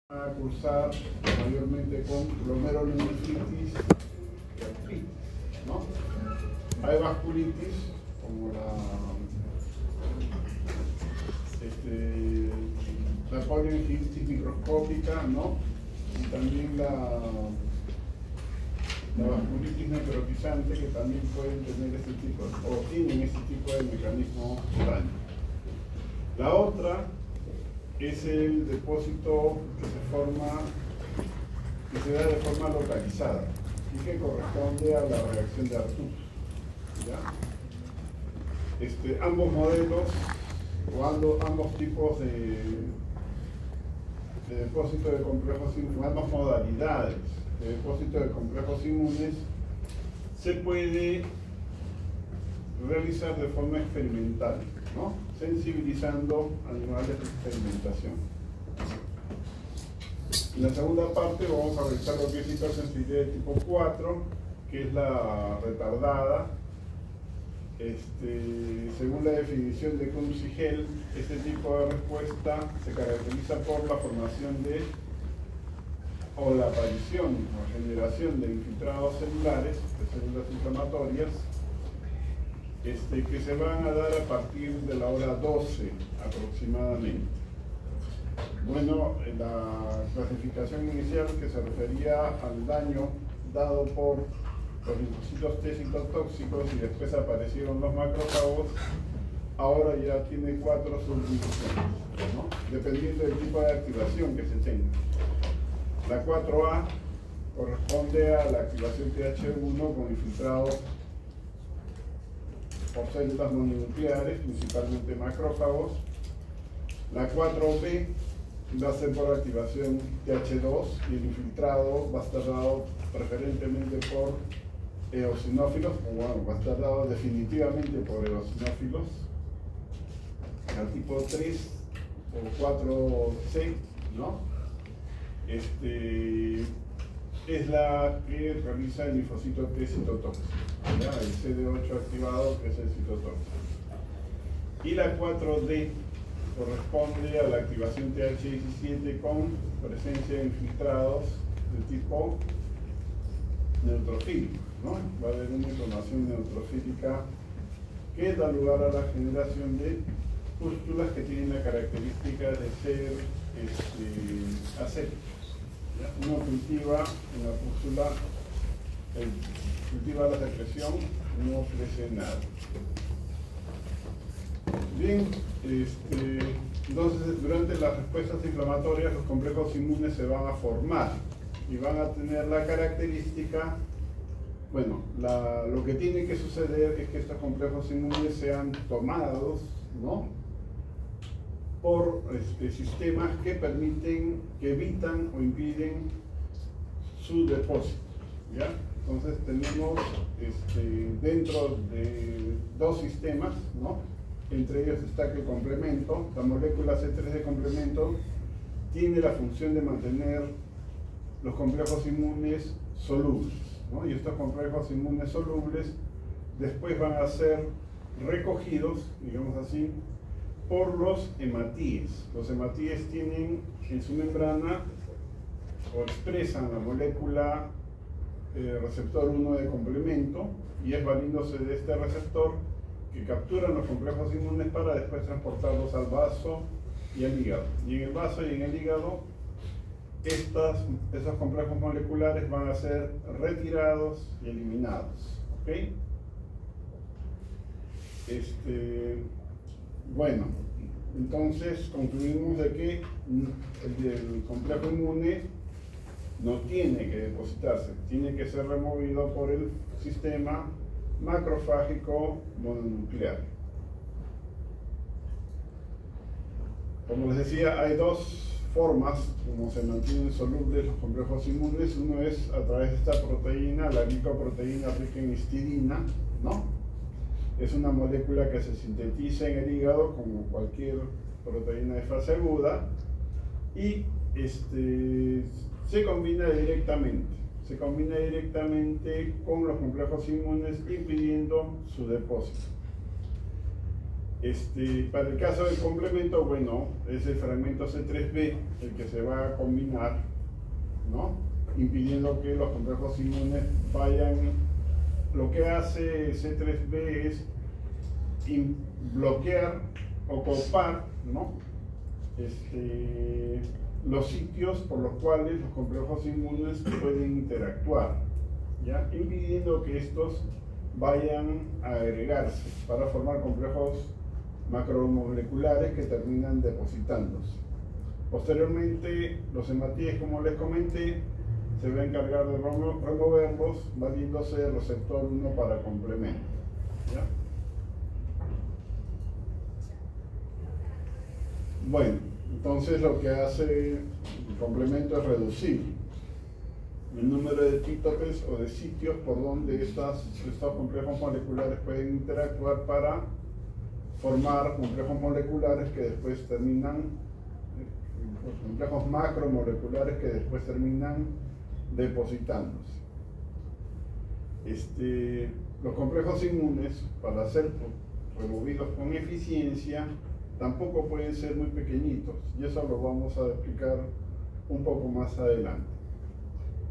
a cursar mayormente con glomerulonefritis y artritis, ¿no? Hay vasculitis como la poliomielitis microscópica, ¿no? Y también la vasculitis necrotizante, que también pueden tener este tipo, o tienen este tipo de mecanismo de daño. La otra es el depósito que se da de forma localizada y que corresponde a la reacción de Artus, ¿ya? Ambos modelos o ambos tipos de depósito de complejos inmunes, ambas modalidades de depósito de complejos inmunes se puede realizar de forma experimental, ¿no? Sensibilizando animales de experimentación. En la segunda parte vamos a revisar lo que es hipersensibilidad de tipo 4, que es la retardada. Según la definición de Kunz-Hell, este tipo de respuesta se caracteriza por la formación o la aparición o generación de infiltrados celulares, de células inflamatorias, que se van a dar a partir de la hora 12 aproximadamente. Bueno, la clasificación inicial, que se refería al daño dado por los linfocitos T citotóxicos y después aparecieron los macrófagos, ahora ya tiene 4 subdivisiones, ¿no? Dependiendo del tipo de activación que se tenga. La 4A corresponde a la activación TH1 con infiltrados por células mononucleares, principalmente macrófagos. La 4B va a ser por activación TH2 y el infiltrado va a estar dado preferentemente por eosinófilos, o bueno, va a estar dado definitivamente por eosinófilos. El tipo 3 o 4C, ¿no? Es la que realiza el linfocito T citotóxico, ¿ya? El CD8 activado, que es el citotóxico. Y la 4D corresponde a la activación TH17 con presencia de infiltrados de tipo neutrofílico, ¿no? Va a haber una inflamación neutrofílica que da lugar a la generación de pústulas que tienen la característica de ser acépticos. Uno cultiva en la pústula, cultiva la secreción, no ofrece nada. Bien, entonces durante las respuestas inflamatorias los complejos inmunes se van a formar y van a tener la característica, bueno, lo que tiene que suceder es que estos complejos inmunes sean tomados, ¿no?, por sistemas que permiten, que evitan o impiden su depósito, ¿ya? Entonces tenemos dentro de dos sistemas, ¿no? Entre ellos está que el complemento, la molécula C3 de complemento, tiene la función de mantener los complejos inmunes solubles, ¿no? Y estos complejos inmunes solubles después van a ser recogidos, digamos así, por los hematíes. Los hematíes tienen en su membrana o expresan la molécula receptor 1 de complemento, y es valiéndose de este receptor que capturan los complejos inmunes para después transportarlos al vaso y al hígado. Y en el vaso y en el hígado, esos complejos moleculares van a ser retirados y eliminados, ¿ok? Bueno, entonces concluimos de que el complejo inmune no tiene que depositarse, tiene que ser removido por el sistema macrofágico mononuclear. Como les decía, hay dos formas como se mantienen solubles los complejos inmunes. Uno es a través de esta proteína, la glicoproteína rica en histidina, ¿no? Es una molécula que se sintetiza en el hígado como cualquier proteína de fase aguda y se combina directamente con los complejos inmunes, impidiendo su depósito. Para el caso del complemento, bueno, es el fragmento C3b el que se va a combinar, ¿no? Impidiendo que los complejos inmunes vayan. Lo que hace C3b es bloquear o copar, ¿no? Los sitios por los cuales los complejos inmunes pueden interactuar, ¿ya? Impidiendo que estos vayan a agregarse para formar complejos macromoleculares que terminan depositándose. Posteriormente, los hematíes, como les comenté, se va a encargar de removerlos valiéndose del receptor 1 para complemento, ¿ya? Bueno, entonces lo que hace el complemento es reducir el número de epítopes o de sitios por donde estos complejos moleculares pueden interactuar para formar complejos moleculares que después terminan, complejos macromoleculares que después terminan depositándose. Los complejos inmunes, para ser removidos con eficiencia, tampoco pueden ser muy pequeñitos, y eso lo vamos a explicar un poco más adelante.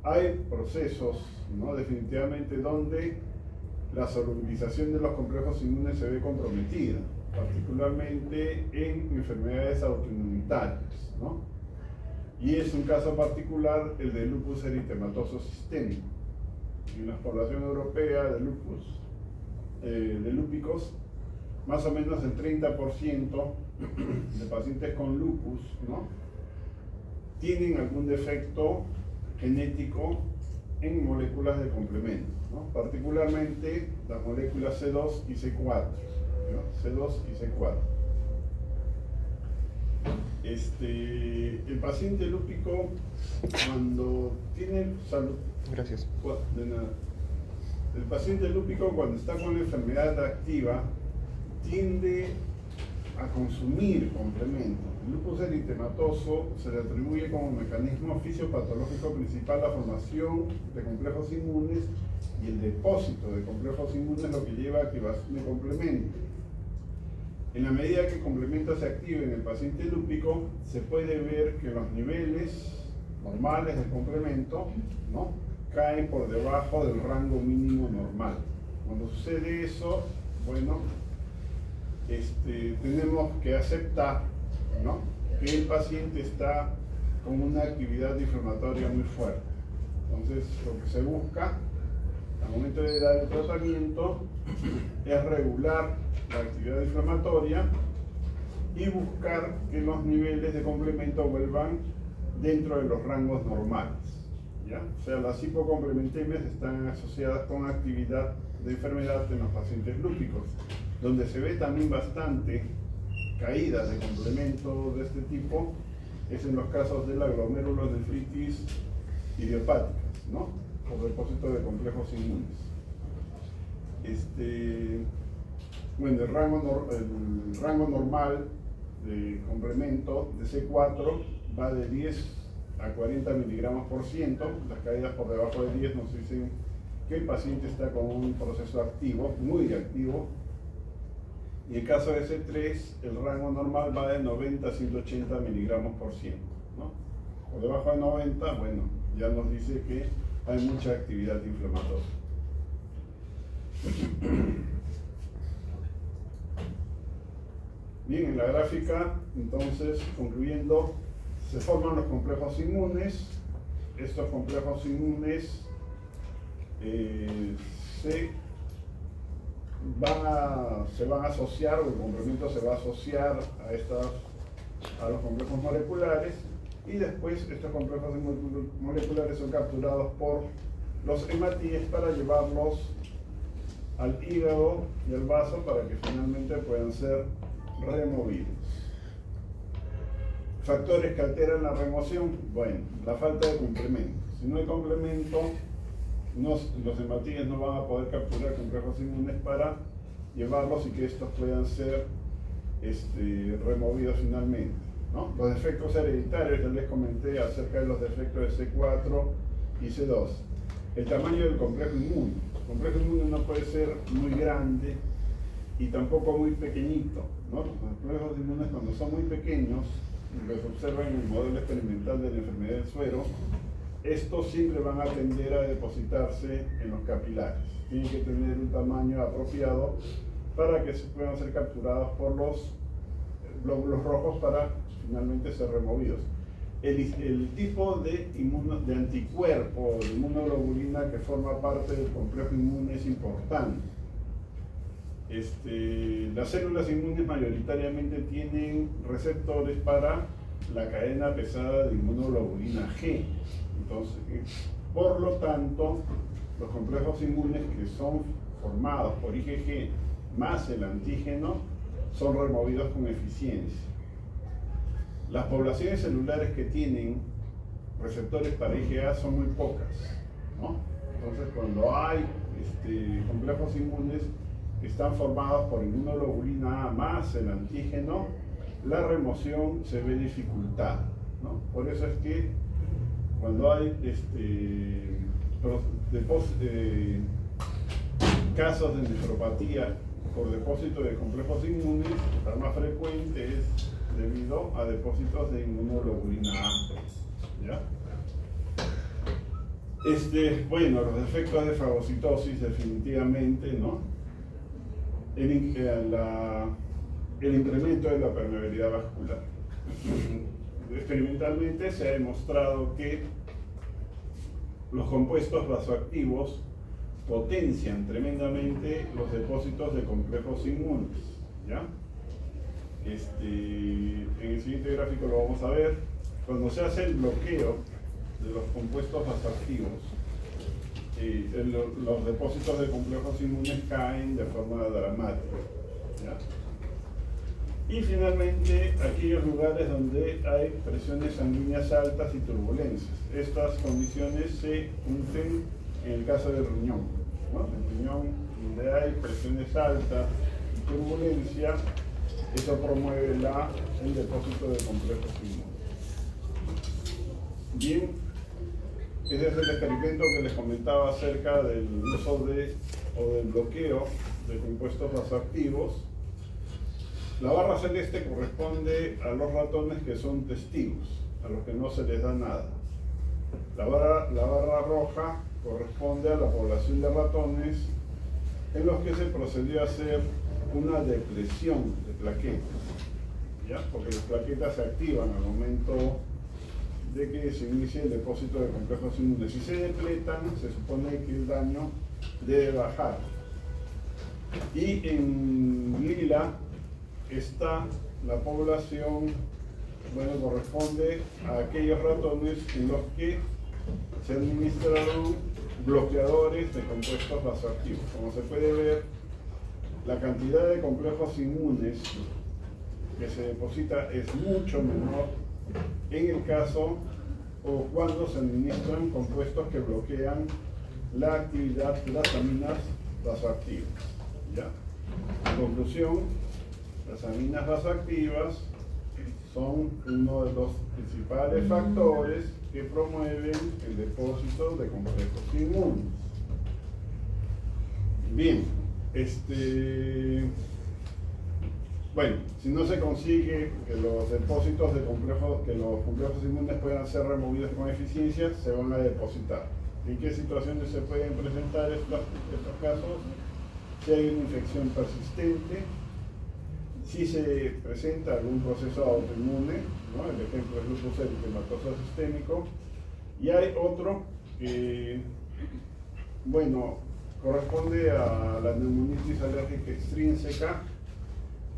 Hay procesos, ¿no?, definitivamente donde la solubilización de los complejos inmunes se ve comprometida, particularmente en enfermedades autoinmunitarias, ¿no? Y es un caso particular el de lupus eritematoso sistémico. En la población europea de lúpicos, más o menos el 30% de pacientes con lupus, ¿no?, tienen algún defecto genético en moléculas de complemento, ¿no?, particularmente las moléculas C2 y C4, ¿no? C2 y C4. El paciente lúpico, cuando tiene salud... Gracias. De nada. El paciente lúpico, cuando está con la enfermedad activa, tiende a consumir complemento. El lupus eritematoso se le atribuye como mecanismo fisiopatológico principal la formación de complejos inmunes y el depósito de complejos inmunes, lo que lleva a activación de complemento. En la medida que el complemento se active en el paciente lúpico, se puede ver que los niveles normales del complemento, ¿no?, caen por debajo del rango mínimo normal. Cuando sucede eso, bueno, tenemos que aceptar, ¿no?, que el paciente está con una actividad inflamatoria muy fuerte. Entonces, lo que se busca al momento de dar el tratamiento es regular la actividad inflamatoria y buscar que los niveles de complemento vuelvan dentro de los rangos normales, ¿ya? O sea, las hipocomplementemias están asociadas con actividad de enfermedad en los pacientes lúpicos. Donde se ve también bastante caídas de complemento de este tipo es en los casos de la glomerulonefritis idiopáticas, ¿no?, por depósito de complejos inmunes. Bueno, el rango normal de complemento de C4 va de 10 a 40 miligramos por ciento. Las caídas por debajo de 10 nos dicen que el paciente está con un proceso activo, muy activo. Y en el caso de C3, el rango normal va de 90 a 180 miligramos por ciento, ¿no? Por debajo de 90, bueno, ya nos dice que hay mucha actividad inflamatoria. Bien, en la gráfica, entonces, concluyendo, se forman los complejos inmunes. Estos complejos inmunes se van a asociar, o el complemento se va a asociar a los complejos moleculares, y después estos complejos moleculares son capturados por los hematíes para llevarlos al hígado y al vaso para que finalmente puedan ser removidos. Factores que alteran la remoción, bueno, la falta de complemento. Si no hay complemento, los hematíes no van a poder capturar complejos inmunes para llevarlos y que estos puedan ser removidos finalmente, ¿no? Los defectos hereditarios, ya les comenté acerca de los defectos de C4 y C2. El tamaño del complejo inmune. El complejo inmune no puede ser muy grande y tampoco muy pequeñito, ¿no? Los complejos inmunes, cuando son muy pequeños, lo que se observa en el modelo experimental de la enfermedad del suero, estos siempre van a tender a depositarse en los capilares. Tienen que tener un tamaño apropiado para que se puedan ser capturados por los glóbulos rojos para finalmente ser removidos. El tipo de anticuerpo, de inmunoglobulina que forma parte del complejo inmune es importante. Las células inmunes mayoritariamente tienen receptores para la cadena pesada de inmunoglobulina G. Entonces, por lo tanto, los complejos inmunes que son formados por IgG más el antígeno son removidos con eficiencia. Las poblaciones celulares que tienen receptores para IgA son muy pocas, ¿no? Entonces, cuando hay complejos inmunes que están formados por inmunoglobulina A más el antígeno, la remoción se ve dificultada, ¿no? Por eso es que cuando hay casos de nefropatía por depósito de complejos inmunes, la más frecuente es debido a depósitos de inmunoglobulina A. ¿Ya? Bueno, los efectos de fagocitosis definitivamente, ¿no? El incremento de la permeabilidad vascular. Experimentalmente se ha demostrado que los compuestos vasoactivos potencian tremendamente los depósitos de complejos inmunes, ¿ya? En el siguiente gráfico lo vamos a ver. Cuando se hace el bloqueo de los compuestos vasoactivos, los depósitos de complejos inmunes caen de forma dramática, ¿ya? Y finalmente, aquellos lugares donde hay presiones sanguíneas altas y turbulencias. Estas condiciones se cumplen en el caso del riñón, ¿no? El riñón, donde hay presiones altas y turbulencia, eso promueve el depósito de complejos inmunes. Bien, ese es el experimento que les comentaba acerca del uso o del bloqueo de compuestos vasoactivos. La barra celeste corresponde a los ratones que son testigos, a los que no se les da nada. La barra roja corresponde a la población de ratones en los que se procedió a hacer una depresión de plaquetas, ¿ya? Porque las plaquetas se activan al momento de que se inicie el depósito de complejos inmunes. Si se depletan, se supone que el daño debe bajar. Y en lila está la población, bueno, corresponde a aquellos ratones en los que se administraron bloqueadores de compuestos vasoactivos. Como se puede ver, la cantidad de complejos inmunes que se deposita es mucho menor en el caso o cuando se administran compuestos que bloquean la actividad de las aminas vasoactivas, ¿ya? En conclusión, las aminas vasoactivas son uno de los principales factores que promueven el depósito de complejos inmunes. Bien, bueno, si no se consigue que los depósitos de los complejos inmunes puedan ser removidos con eficiencia, se van a depositar. ¿En qué situaciones se pueden presentar estos casos? Si hay una infección persistente, si se presenta algún proceso autoinmune, ¿no? El ejemplo es lupus eritematoso sistémico, y hay otro que, bueno, corresponde a la neumonitis alérgica extrínseca,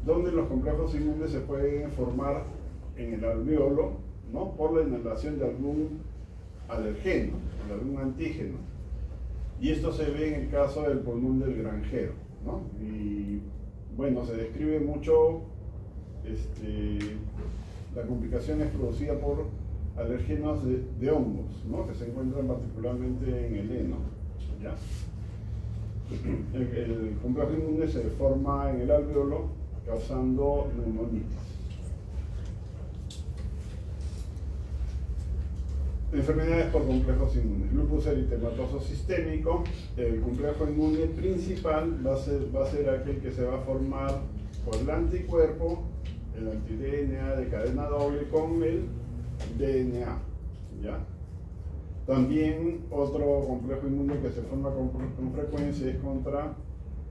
donde los complejos inmunes se pueden formar en el alvéolo, ¿no? Por la inhalación de algún alergeno, de algún antígeno. Y esto se ve en el caso del pulmón del granjero, ¿no? Y bueno, se describe mucho la complicación es producida por alérgenos de hongos, ¿no? Que se encuentran particularmente en el heno, ¿ya? El complejo inmune se forma en el alvéolo causando neumonitis. Enfermedades por complejos inmunes. Lupus eritematoso sistémico. El complejo inmune principal va a ser aquel que se va a formar por el anticuerpo, el anti-DNA de cadena doble con el DNA. ¿Ya? También otro complejo inmune que se forma con frecuencia es contra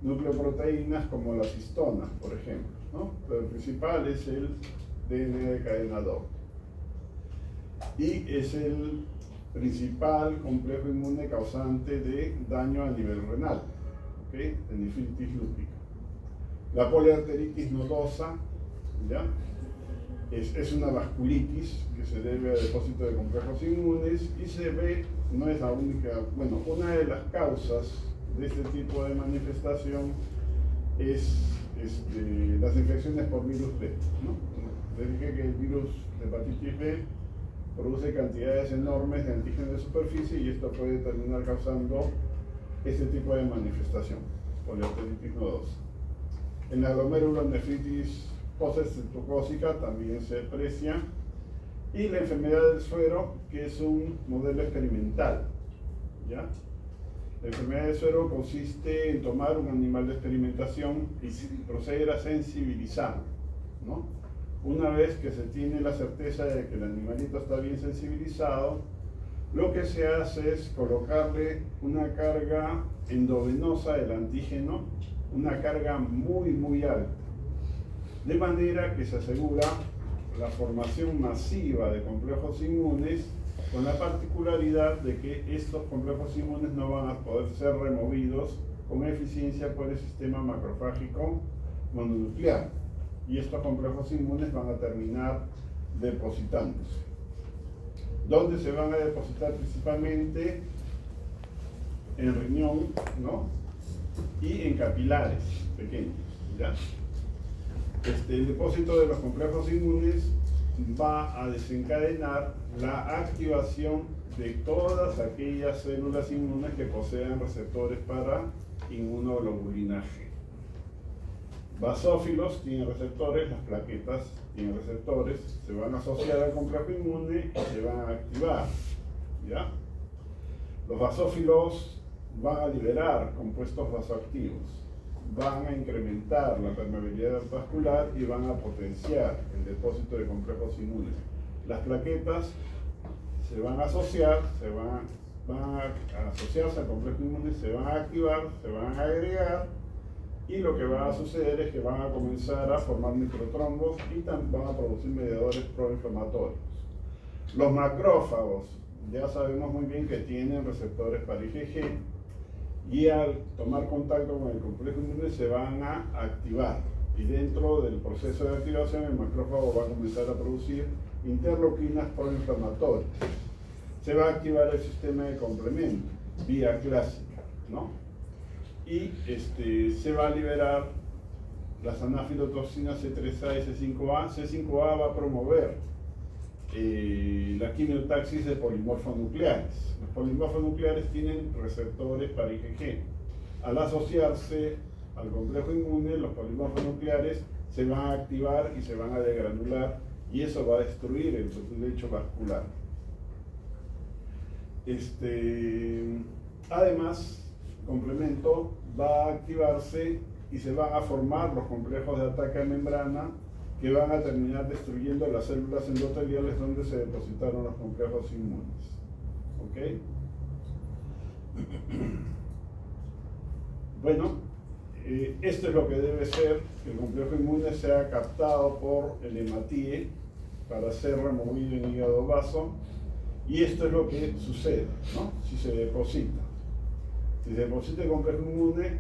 nucleoproteínas como las histonas, por ejemplo, ¿no? Pero el principal es el DNA de cadena doble. Y es el principal complejo inmune causante de daño a nivel renal, ¿okay? De nefritis lúpica. La poliarteritis nodosa, ¿ya? Es una vasculitis que se debe a depósito de complejos inmunes y se ve, no es la única, bueno, una de las causas de este tipo de manifestación es las infecciones por virus B, ¿no? Les dije que el virus de hepatitis B produce cantidades enormes de antígenos de superficie y esto puede terminar causando este tipo de manifestación, poliarteritis nodosa. En la glomerulonefritis postestreptocócica también se aprecia, y la enfermedad del suero, que es un modelo experimental, ¿ya? La enfermedad del suero consiste en tomar un animal de experimentación y proceder a sensibilizarlo, ¿no? Una vez que se tiene la certeza de que el animalito está bien sensibilizado, lo que se hace es colocarle una carga endovenosa del antígeno, una carga muy alta, de manera que se asegura la formación masiva de complejos inmunes, con la particularidad de que estos complejos inmunes no van a poder ser removidos con eficiencia por el sistema macrofágico mononuclear, y estos complejos inmunes van a terminar depositándose. ¿Dónde se van a depositar? Principalmente en riñón, ¿no? Y en capilares pequeños, ¿ya? El depósito de los complejos inmunes va a desencadenar la activación de todas aquellas células inmunes que posean receptores para inmunoglobulinaje. Basófilos tienen receptores, las plaquetas tienen receptores, se van a asociar al complejo inmune y se van a activar, ¿ya? Los basófilos van a liberar compuestos vasoactivos, van a incrementar la permeabilidad vascular y van a potenciar el depósito de complejos inmunes. Las plaquetas se van a asociar, van a asociarse al complejo inmune, se van a activar, se van a agregar, y lo que va a suceder es que van a comenzar a formar microtrombos y van a producir mediadores proinflamatorios. Los macrófagos, ya sabemos muy bien que tienen receptores para IgG, y al tomar contacto con el complejo inmune se van a activar, y dentro del proceso de activación el macrófago va a comenzar a producir interleuquinas proinflamatorias. Se va a activar el sistema de complemento vía clásica, ¿no? Y se va a liberar las anafilotoxinas C3A y C5A. C5A va a promover la quimiotaxis de polimorfos nucleares. Los polimorfos nucleares tienen receptores para IgG. Al asociarse al complejo inmune, los polimorfos nucleares se van a activar y se van a degranular, y eso va a destruir el lecho vascular. Además, complemento va a activarse y se van a formar los complejos de ataque a membrana, que van a terminar destruyendo las células endoteliales donde se depositaron los complejos inmunes. ¿Ok? Bueno, esto es lo que debe ser, que el complejo inmune sea captado por el hematíe para ser removido en hígado vaso, y esto es lo que sucede, ¿no? Si se deposita. Si se deposita el complejo inmune,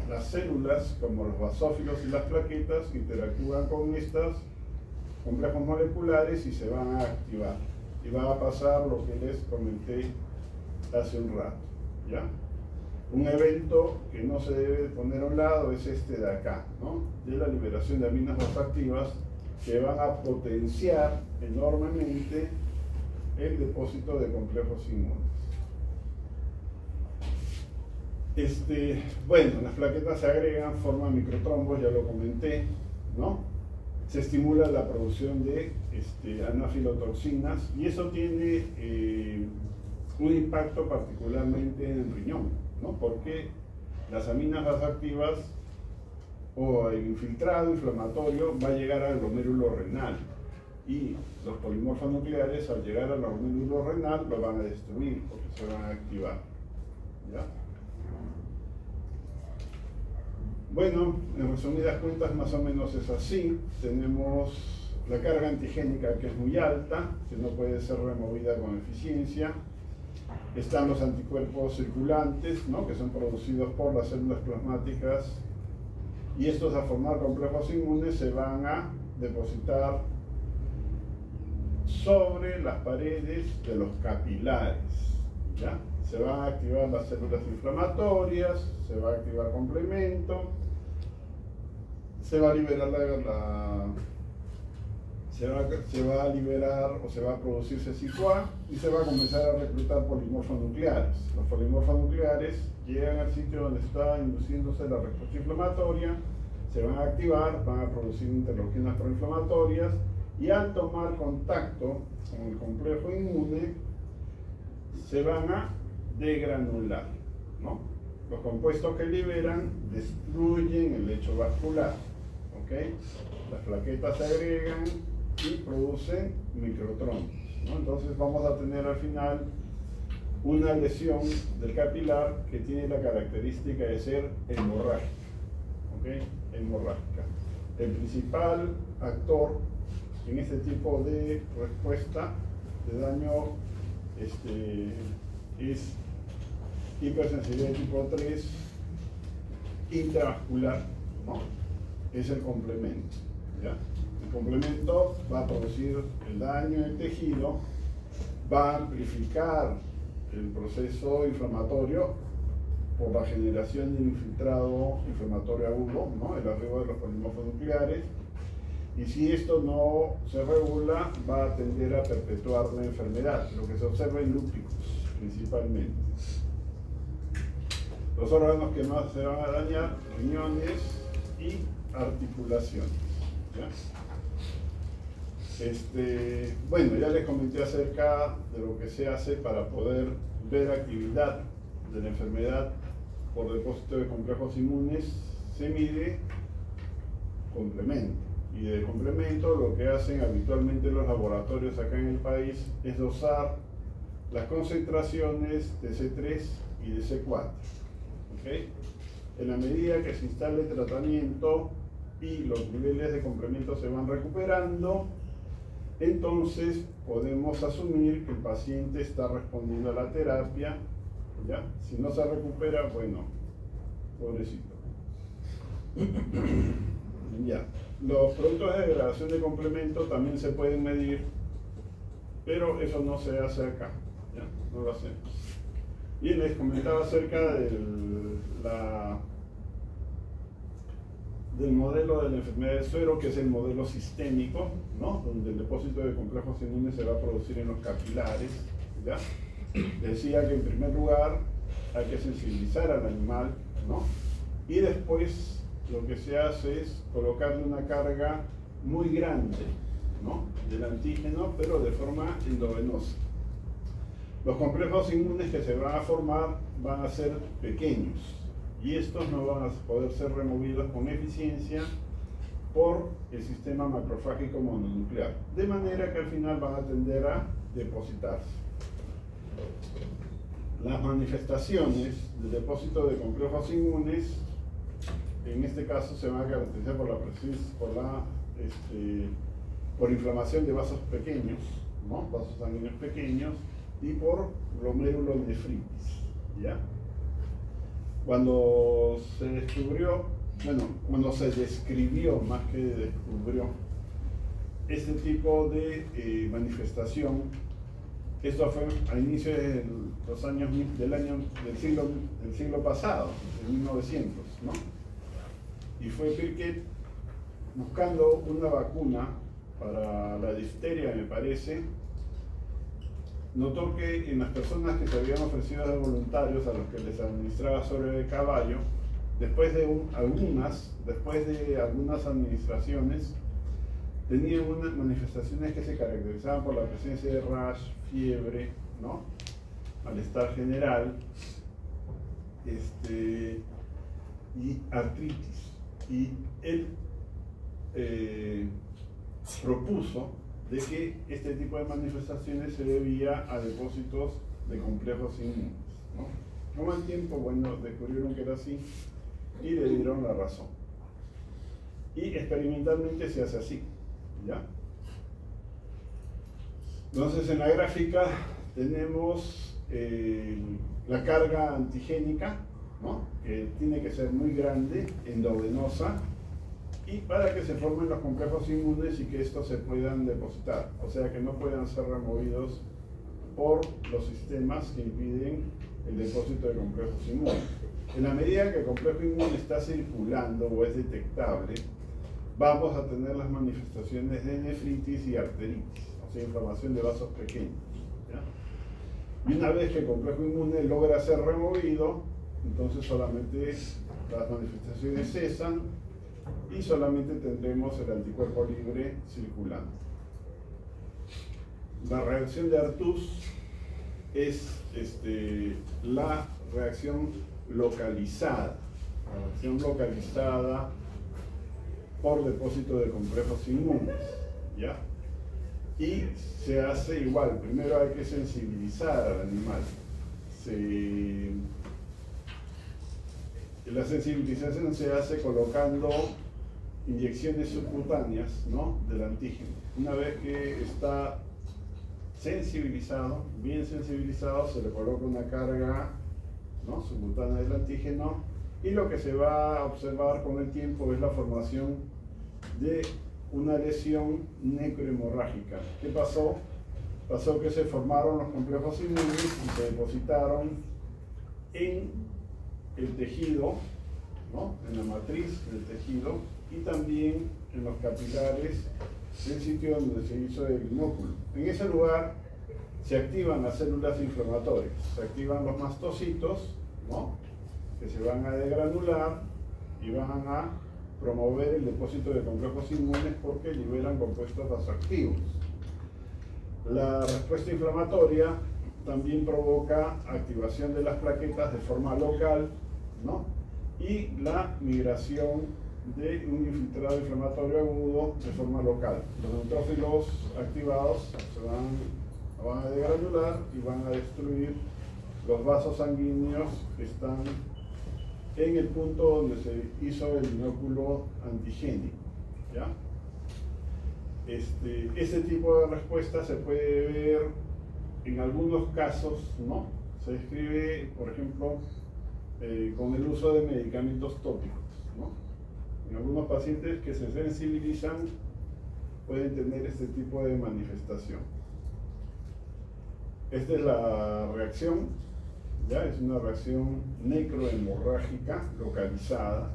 las células, como los basófilos y las plaquetas, interactúan con estos complejos moleculares y se van a activar. Y va a pasar lo que les comenté hace un rato, ¿ya? Un evento que no se debe poner a un lado es este de acá, ¿no? De la liberación de aminas vasoactivas, que van a potenciar enormemente el depósito de complejos inmunes. Bueno, las plaquetas se agregan, forman microtrombos, ya lo comenté, ¿no? se estimula la producción de anafilotoxinas y eso tiene un impacto particularmente en el riñón, ¿no? Porque las aminas vasoactivas o el infiltrado inflamatorio va a llegar al glomérulo renal y los polimorfonucleares al llegar al glomérulo renal lo van a destruir porque se van a activar, ¿ya? Bueno, en resumidas cuentas más o menos es así. Tenemos la carga antigénica que es muy alta, que no puede ser removida con eficiencia. Están los anticuerpos circulantes, ¿no? Que son producidos por las células plasmáticas y estos a formar complejos inmunes se van a depositar sobre las paredes de los capilares, ¿ya? Se van a activar las células inflamatorias, se va a activar complemento, se va a liberar se va a liberar o se va a producir CCK y se va a comenzar a reclutar polimorfonucleares. Los polimorfonucleares llegan al sitio donde está induciéndose la respuesta inflamatoria, se van a activar, van a producir interleuquinas proinflamatorias y al tomar contacto con el complejo inmune se van a degranular, ¿no? Los compuestos que liberan destruyen el lecho vascular, ¿ok? Las plaquetas se agregan y producen microtrombos, ¿no? Entonces vamos a tener al final una lesión del capilar que tiene la característica de ser hemorrágica, ¿ok? Hemorrágica. El principal actor en este tipo de respuesta de daño es hipersensibilidad tipo 3 intravascular, ¿no? Es el complemento, ¿ya? El complemento va a producir el daño en el tejido, va a amplificar el proceso inflamatorio por la generación de infiltrado inflamatorio agudo, ¿no? El arribo de los polimorfonucleares, y si esto no se regula va a tender a perpetuar la enfermedad, lo que se observa en lúpicos principalmente. Los órganos que más se van a dañar, riñones y articulaciones, ¿ya? Bueno, ya les comenté acerca de lo que se hace para poder ver actividad de la enfermedad por depósito de complejos inmunes. Se mide complemento, y de complemento lo que hacen habitualmente los laboratorios acá en el país es dosar las concentraciones de C3 y de C4, ¿okay? En la medida que se instale el tratamiento y los niveles de complemento se van recuperando, entonces podemos asumir que el paciente está respondiendo a la terapia, ¿ya? Si no se recupera, bueno, pobrecito. Ya. Los productos de degradación de complemento también se pueden medir, pero eso no se hace acá, ¿ya? No lo hacemos. Bien, les comentaba acerca del modelo de la enfermedad de suero, que es el modelo sistémico, ¿no? Donde el depósito de complejos inmunes se va a producir en los capilares, ¿ya? Decía que en primer lugar hay que sensibilizar al animal, ¿no? Y después lo que se hace es colocarle una carga muy grande, ¿no? Del antígeno, pero de forma endovenosa. Los complejos inmunes que se van a formar van a ser pequeños y estos no van a poder ser removidos con eficiencia por el sistema macrofágico mononuclear, de manera que al final van a tender a depositarse. Las manifestaciones del depósito de complejos inmunes en este caso se van a caracterizar por inflamación de vasos pequeños, ¿no? Vasos sanguíneos pequeños, y por glomerulonefritis, ¿ya? Cuando se descubrió, cuando se describió más que descubrió este tipo de manifestación, esto fue a inicios de los años del siglo pasado, de 1900, ¿no? Y fue Birkett buscando una vacuna para la difteria, me parece. Notó que en las personas que se habían ofrecido de voluntarios a los que les administraba suero de caballo, después de algunas administraciones, tenían unas manifestaciones que se caracterizaban por la presencia de rash, fiebre, ¿no? Malestar general, y artritis. Y él propuso de que este tipo de manifestaciones se debía a depósitos de complejos inmunes, ¿no? Con el tiempo, bueno, descubrieron que era así y le dieron la razón. Y experimentalmente se hace así, ¿ya? Entonces en la gráfica tenemos la carga antigénica, ¿no? Que tiene que ser muy grande, endovenosa, y para que se formen los complejos inmunes y que estos se puedan depositar, o sea que no puedan ser removidos por los sistemas que impiden el depósito de complejos inmunes. En la medida que el complejo inmune está circulando o es detectable, vamos a tener las manifestaciones de nefritis y arteritis, o sea, inflamación de vasos pequeños, ¿ya? Y una vez que el complejo inmune logra ser removido, entonces solamente las manifestaciones cesan y solamente tendremos el anticuerpo libre circulando. La reacción de Artus es la reacción localizada, por depósito de complejos inmunes, ¿ya? Y se hace igual, primero hay que sensibilizar al animal. La sensibilización se hace colocando inyecciones subcutáneas, ¿no?, del antígeno. Una vez que está sensibilizado, bien sensibilizado, se le coloca una carga, ¿no?, subcutánea del antígeno, y lo que se va a observar con el tiempo es la formación de una lesión necrohemorrágica. ¿Qué pasó? Pasó que se formaron los complejos inmunes y se depositaron en el tejido, ¿no?, en la matriz del tejido, y también en los capilares del sitio donde se hizo el inóculo. En ese lugar se activan las células inflamatorias, se activan los mastocitos, ¿no?, que se van a degranular y van a promover el depósito de complejos inmunes porque liberan compuestos vasoactivos. La respuesta inflamatoria también provoca activación de las plaquetas de forma local, ¿no?, y la migración de un infiltrado inflamatorio agudo de forma local. Los neutrófilos activados se van a degranular y van a destruir los vasos sanguíneos que están en el punto donde se hizo el inóculo antigénico, ¿ya? Ese tipo de respuesta se puede ver en algunos casos, ¿no? Se describe, por ejemplo, con el uso de medicamentos tópicos, ¿no? En algunos pacientes que se sensibilizan pueden tener este tipo de manifestación. Esta es la reacción, ¿ya? Es una reacción necrohemorrágica localizada,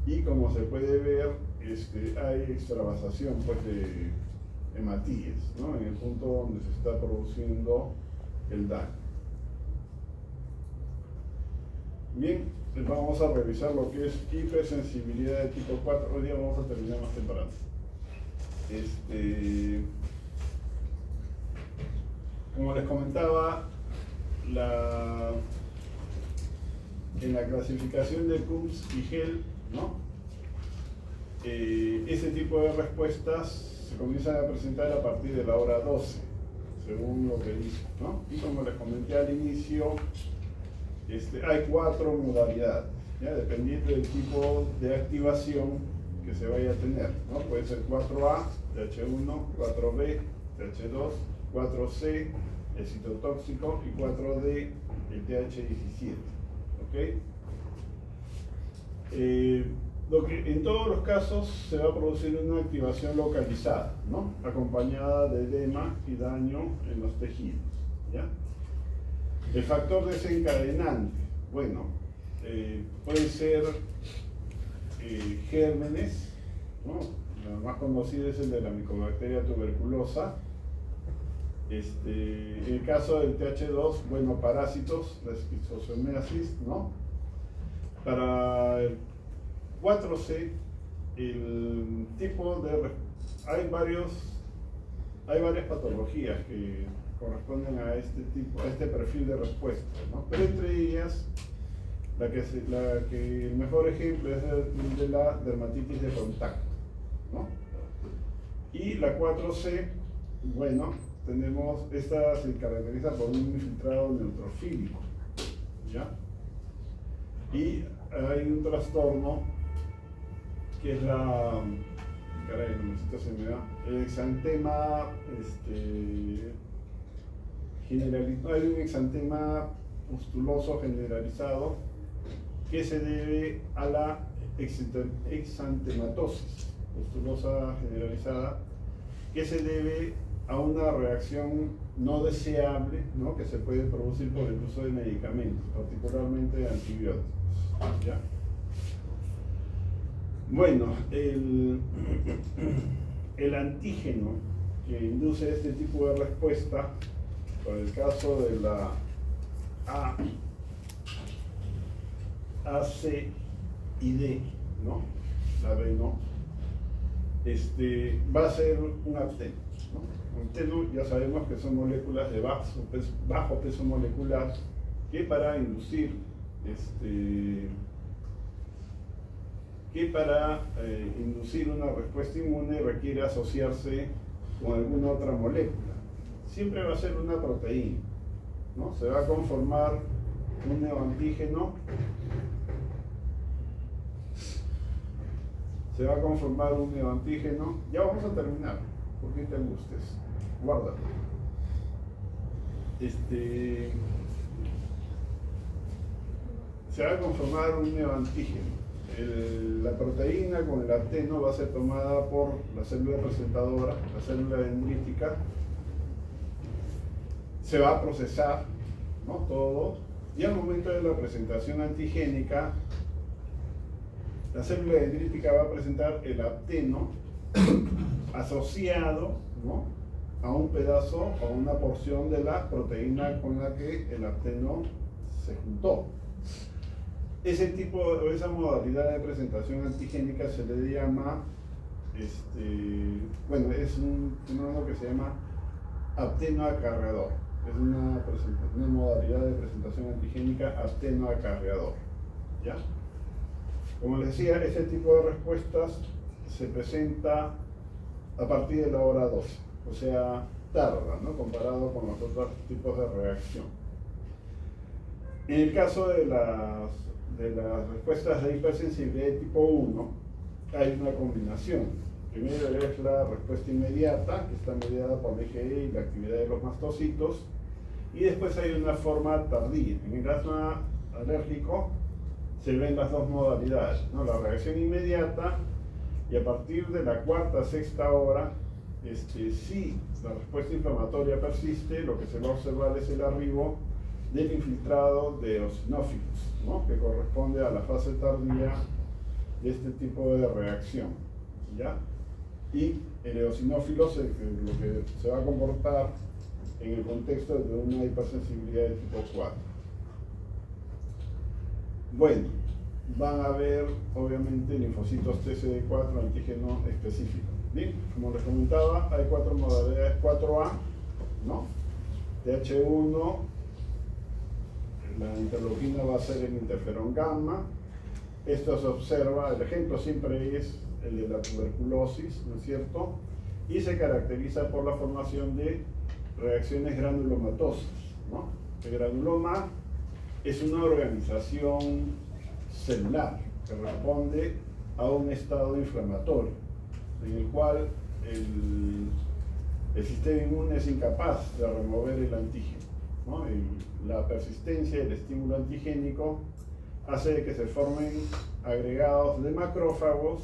y como se puede ver, hay extravasación, pues, de hematíes, ¿no?, en el punto donde se está produciendo el daño. Bien, vamos a revisar lo que es hipersensibilidad de tipo 4. Hoy día vamos a terminar más temprano. Como les comentaba, en la clasificación de Coombs y Hell, ¿no?, ese tipo de respuestas se comienzan a presentar a partir de la hora 12, según lo que dice, ¿no? Y como les comenté al inicio, hay 4 modalidades, ¿ya?, dependiendo del tipo de activación que se vaya a tener, ¿no? Puede ser 4A, TH1, 4B, TH2, 4C, el citotóxico, y 4D, el TH17, ¿ok? En todos los casos se va a producir una activación localizada, ¿no?, acompañada de edema y daño en los tejidos, ¿ya? El factor desencadenante, bueno, puede ser gérmenes, ¿no? El más conocido es el de la Mycobacteria tuberculosa. En el caso del TH2, bueno, parásitos, la esquistosomiasis, ¿no? Para el 4C, el tipo hay varias patologías que corresponden a este tipo, a este perfil de respuesta, ¿no? Pero entre ellas, el mejor ejemplo es el de la dermatitis de contacto, ¿no? Y la 4C, bueno, esta se caracteriza por un infiltrado neutrofílico, ¿ya? Y hay un trastorno que es caray, el se me da, el exantema, hay un exantema pustuloso generalizado que se debe a la exantematosis pustulosa generalizada, que se debe a una reacción no deseable, ¿no?, que se puede producir por el uso de medicamentos, particularmente de antibióticos, ¿ya? Bueno, el antígeno que induce este tipo de respuesta, por el caso de la A, C y D, ¿no? La B no, va a ser un apteno, ¿no? Un apteno, ya sabemos que son moléculas de bajo peso molecular que para inducir una respuesta inmune requiere asociarse con alguna otra molécula. Siempre va a ser una proteína, ¿no? Se va a conformar un neoantígeno, ya vamos a terminar, ¿por qué te angustes? Guárdalo. Se va a conformar un neoantígeno. La proteína con el apteno va a ser tomada por la célula presentadora, la célula dendrítica, se va a procesar, ¿no?, todo, y al momento de la presentación antigénica, la célula dendrítica va a presentar el apteno asociado, ¿no?, a un pedazo o una porción de la proteína con la que el apteno se juntó. Esa modalidad de presentación antigénica se le llama, es un fenómeno que se llama apteno acarreador. Es una modalidad de presentación antigénica apteno acarreador, ¿ya? Como les decía, este tipo de respuestas se presenta a partir de la hora 12, o sea, tarda, ¿no?, comparado con los otros tipos de reacción. En el caso de las respuestas de hipersensibilidad de tipo 1, hay una combinación. Primero es la respuesta inmediata, que está mediada por la IgE y la actividad de los mastocitos, y después hay una forma tardía. En el asma alérgico se ven las dos modalidades, ¿no?, la reacción inmediata, y a partir de la cuarta, sexta hora, si la respuesta inflamatoria persiste, lo que se va a observar es el arribo del infiltrado de eosinófilos, ¿no?, que corresponde a la fase tardía de este tipo de reacción, ¿ya? Y el eosinófilo lo que se va a comportar en el contexto de una hipersensibilidad de tipo 4. Bueno, van a haber obviamente linfocitos TCD4 antígeno específico. Bien, como les comentaba, hay 4 modalidades, 4A, ¿no? TH1, la interleuquina va a ser el interferón gamma. Esto se observa, el ejemplo siempre es el de la tuberculosis, ¿no es cierto? Y se caracteriza por la formación de reacciones granulomatosas, ¿no? El granuloma es una organización celular que responde a un estado inflamatorio, en el cual el sistema inmune es incapaz de remover el antígeno, ¿no? La persistencia del estímulo antigénico hace que se formen agregados de macrófagos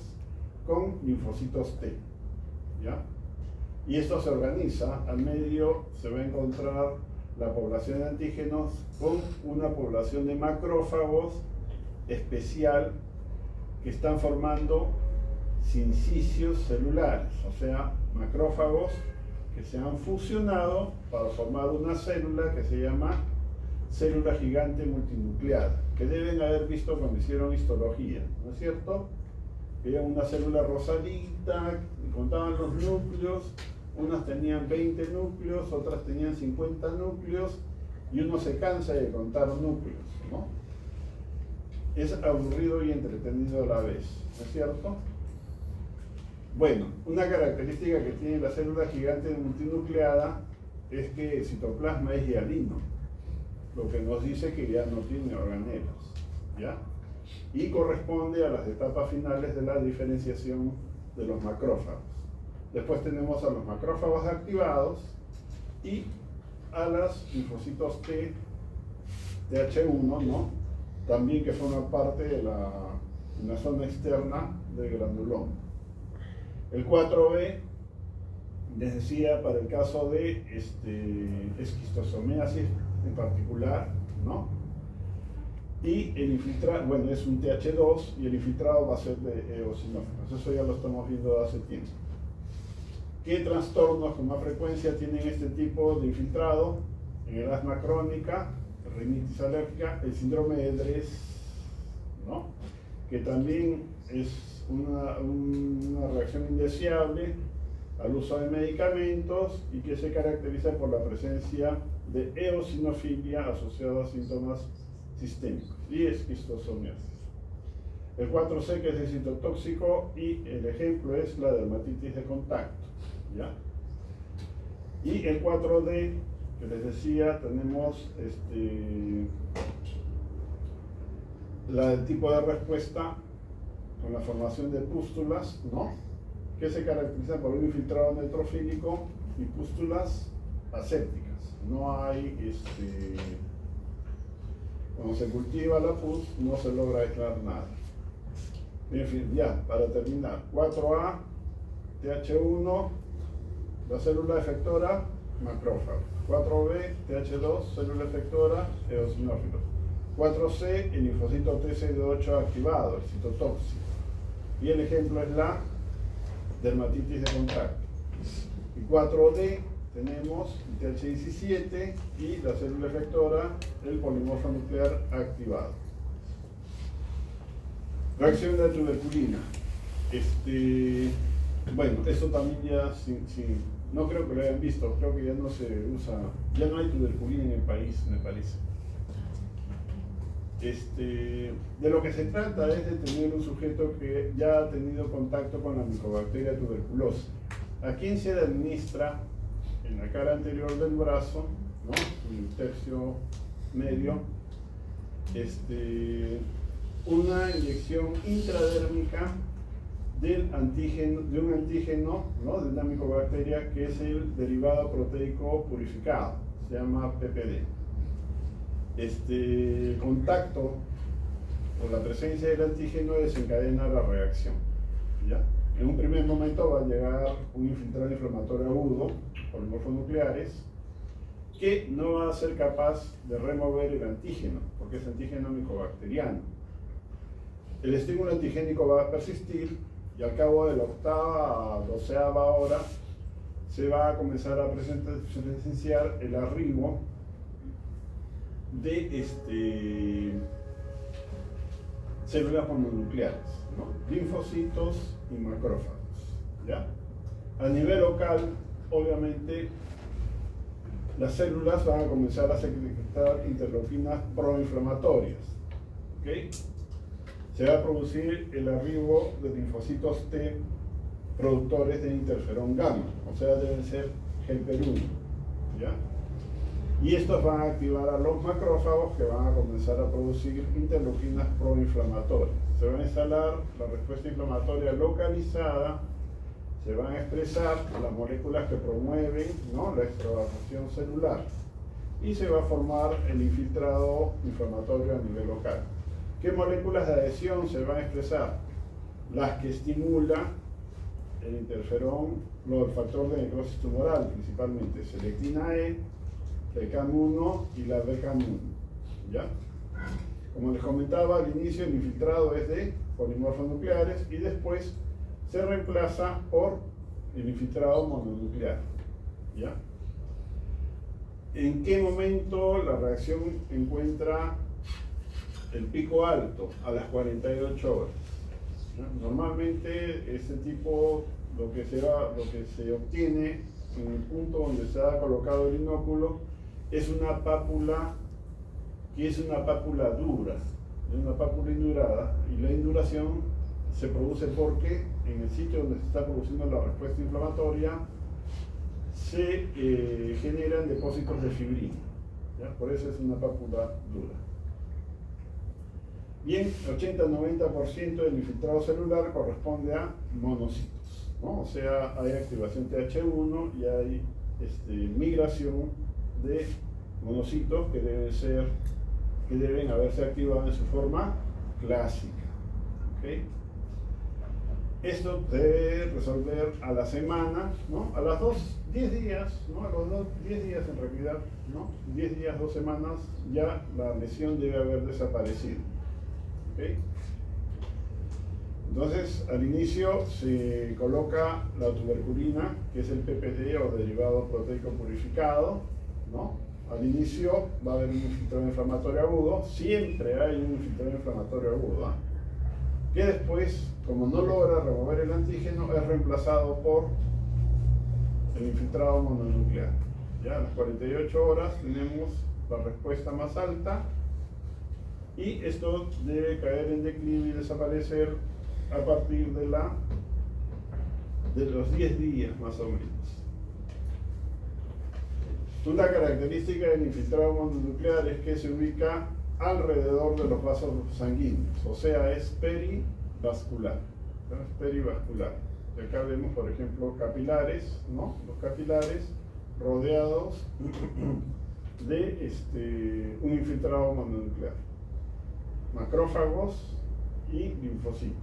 con linfocitos T, ¿ya? Y esto se organiza, al medio se va a encontrar la población de antígenos con una población de macrófagos especial que están formando sincicios celulares, o sea, macrófagos que se han fusionado para formar una célula que se llama célula gigante multinucleada, que deben haber visto cuando hicieron histología, ¿no es cierto? Que era una célula rosadita, contaban los núcleos, unas tenían 20 núcleos, otras tenían 50 núcleos, y uno se cansa de contar núcleos, ¿no? Es aburrido y entretenido a la vez, ¿no es cierto? Bueno, una característica que tiene la célula gigante multinucleada es que el citoplasma es hialino, lo que nos dice que ya no tiene organelos, ¿ya? Y corresponde a las etapas finales de la diferenciación de los macrófagos. Después tenemos a los macrófagos activados y a los linfocitos T, TH1, ¿no? También que forman parte de la zona externa del granuloma. El 4B, les decía, para el caso de esquistosomiasis en particular, ¿no? Y el infiltrado, bueno, es un TH2 y el infiltrado va a ser de eosinófilos. Eso ya lo estamos viendo hace tiempo. ¿Qué trastornos con más frecuencia tienen este tipo de infiltrado? En el asma crónica, rinitis alérgica, el síndrome de Dres, ¿no? Que también es una reacción indeseable al uso de medicamentos y que se caracteriza por la presencia de eosinofilia asociada a síntomas sistémicos y esquistosomiasis. El 4C, que es el citotóxico, y el ejemplo es la dermatitis de contacto, ¿ya? Y el 4D, que les decía, tenemos el tipo de respuesta con la formación de pústulas, ¿no? Que se caracteriza por un infiltrado neutrofílico y pústulas asépticas. No hay, cuando se cultiva la pus, no se logra aislar nada. En fin, ya, para terminar, 4A, TH1, la célula efectora, macrófago. 4B, TH2, célula efectora, eosinófilos. 4C, el linfocito TCD8 activado, el citotóxico. Y el ejemplo es la dermatitis de contacto. Y 4D, tenemos el TH17 y la célula efectora, el polimorfo nuclear activado. Reacción de la tuberculina. Bueno, eso también ya no creo que lo hayan visto, creo que ya no se usa, ya no hay tuberculina en el país, me parece. De lo que se trata es de tener un sujeto que ya ha tenido contacto con la Mycobacteria tuberculosa. ¿A quién se le administra en la cara anterior del brazo, ¿no? En el tercio medio, una inyección intradérmica de un antígeno, ¿no? De una micobacteria que es el derivado proteico purificado, se llama PPD. Contacto con la presencia del antígeno desencadena la reacción, ¿ya? En un primer momento va a llegar un infiltrado inflamatorio agudo, polimorfonucleares, que no va a ser capaz de remover el antígeno, porque es antígeno micobacteriano. El estímulo antigénico va a persistir y al cabo de la octava a 12ª hora se va a comenzar a presenciar el arribo de células mononucleares, ¿no? Linfocitos y macrófagos, ¿ya? A nivel local, obviamente, las células van a comenzar a secretar interleuquinas proinflamatorias, ¿ok? Se va a producir el arribo de linfocitos T productores de interferón gamma, o sea, deben ser Helper-1, ¿ya? Y estos van a activar a los macrófagos que van a comenzar a producir interleuquinas proinflamatorias. Se va a instalar la respuesta inflamatoria localizada, se van a expresar las moléculas que promueven, ¿no? La extravasación celular y se va a formar el infiltrado inflamatorio a nivel local. ¿Qué moléculas de adhesión se van a expresar? Las que estimulan el interferón, el factor de necrosis tumoral, principalmente selectina E, BCAM1 y la BCAM1, ¿ya? Como les comentaba al inicio, el infiltrado es de polimorfonucleares y después se reemplaza por el infiltrado mononuclear, ¿ya? ¿En qué momento la reacción encuentra el pico alto? A las 48 horas. ¿Ya? Normalmente este tipo lo que se obtiene en el punto donde se ha colocado el inóculo es una pápula que es una pápula dura, es una pápula indurada, y la induración se produce porque en el sitio donde se está produciendo la respuesta inflamatoria se generan depósitos de fibrina, ¿ya? Por eso es una pápula dura. Bien, 80-90% del infiltrado celular corresponde a monocitos, ¿no? O sea, hay activación TH1 y hay migración de monocitos que deben haberse activado en su forma clásica. ¿Okay? Esto debe resolver a la semana, ¿no? A las 10 días, ¿no? A los 10 días en realidad, ¿no? 10 días, 2 semanas, ya la lesión debe haber desaparecido. ¿Okay? Entonces, al inicio se coloca la tuberculina, que es el PPD o derivado proteico purificado, ¿no? Al inicio va a haber un infiltrado inflamatorio agudo, siempre hay un infiltrado inflamatorio agudo, ¿eh? Que después, como no logra remover el antígeno, es reemplazado por el infiltrado mononuclear. Ya a las 48 horas tenemos la respuesta más alta y esto debe caer en declive y desaparecer a partir de los 10 días más o menos. Una característica del infiltrado mononuclear es que se ubica alrededor de los vasos sanguíneos, o sea, es perivascular, ¿no? Es perivascular. Y acá vemos, por ejemplo, capilares, ¿no? Los capilares rodeados de un infiltrado mononuclear, macrófagos y linfocitos.